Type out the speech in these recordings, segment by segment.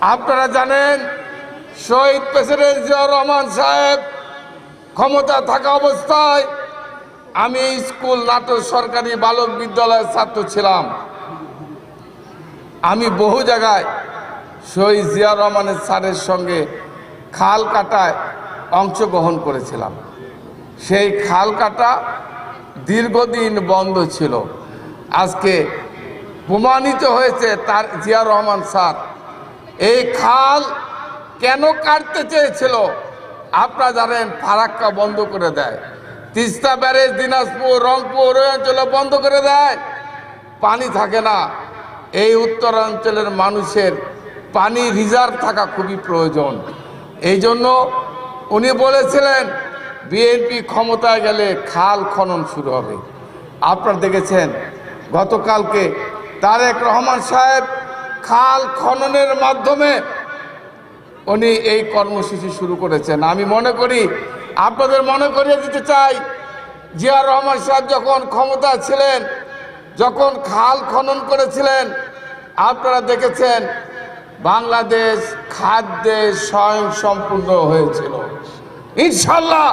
আপনারা জানেন শহীদ প্রেসিডেন্ট জিয়াউর রহমান সাহেব ক্ষমতা থাকা অবস্থায় আমি স্কুল নাটোর সরকারি বালক বিদ্যালয়ের ছাত্র ছিলাম। আমি বহু জায়গায় শহীদ জিয়াউর রহমানের স্যারের সঙ্গে খাল কাটায় অংশগ্রহণ করেছিলাম। সেই খাল কাটা দীর্ঘদিন বন্ধ ছিল। আজকে প্রমাণিত হয়েছে তার জিয়াউর রহমান স্যার এই খাল কেন কাটতে চেয়েছিল। আপনারা জানেন ফারাক্কা বন্ধ করে দেয়, তিস্তা ব্যারেজ দিনাজপুর রংপুর ওই অঞ্চলে বন্ধ করে দেয়, পানি থাকে না। এই উত্তরাঞ্চলের মানুষের পানি রিজার্ভ থাকা খুবই প্রয়োজন। এই জন্য উনি বলেছিলেন বিএনপি ক্ষমতায় গেলে খাল খনন শুরু হবে। আপনারা দেখেছেন গতকালকে তারেক রহমান সাহেব খাল খননের মাধ্যমে উনি এই কর্মসূচি শুরু করেছেন। আমি মনে করি আপনাদের মনে করিয়ে দিতে চাই, জিয়াউর রহমান সাহেব যখন ক্ষমতা ছিলেন, যখন খাল খনন করেছিলেন, আপনারা দেখেছেন বাংলাদেশ খাদ্যে স্বয়ংসম্পূর্ণ হয়েছিল। ইনশাল্লাহ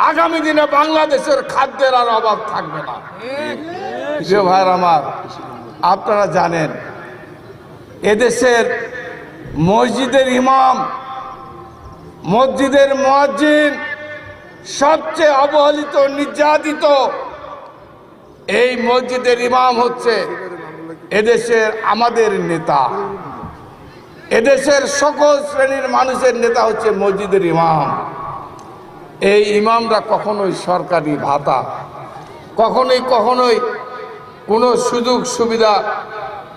আগামী দিনে বাংলাদেশের খাদ্যের আর অভাব থাকবে না। প্রিয় ভাইয়ের আমার, আপনারা জানেন এদেশের মসজিদের ইমাম, মসজিদের মুয়াজ্জিন সবচেয়ে অবহেলিত, নির্যাতিত এই মসজিদের ইমাম হচ্ছে এদেশের আমাদের নেতা। এদেশের সকল শ্রেণীর মানুষের নেতা হচ্ছে মসজিদের ইমাম। এই ইমামরা কখনোই সরকারি ভাতা, কখনোই কোনো সুযোগ সুবিধা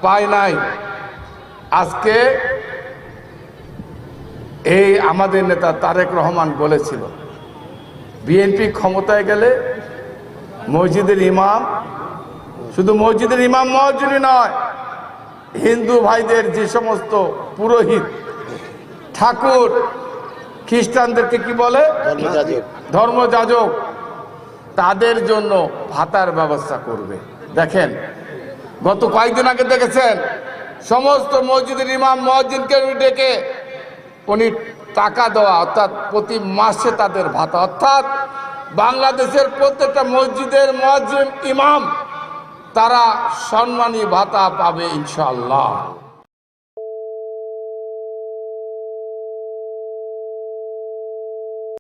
পায় নাই। আজকে এই আমাদের নেতা তারেক রহমান বলেছিল বিএনপি ক্ষমতায় গেলে মসজিদের ইমাম, শুধু মসজিদের ইমাম মুয়াজ্জিনই নয়, হিন্দু ভাইদের যে সমস্ত পুরোহিত, ঠাকুর, খ্রিস্টানদেরকে কি বলে ধর্মযাজক, তাদের জন্য ভাতার ব্যবস্থা করবে। দেখেন গত কয়েকদিন আগে দেখেছেন সমস্ত মসজিদের ইমাম মুয়াজ্জিনকে ডেকে উনি টাকা দেওয়া, অর্থাৎ প্রতি মাসে তাদের ভাতা, অর্থাৎ বাংলাদেশের প্রত্যেকটা মসজিদের মুয়াজ্জিন ইমাম তারা সম্মানী ভাতা পাবে ইনশাআল্লাহ।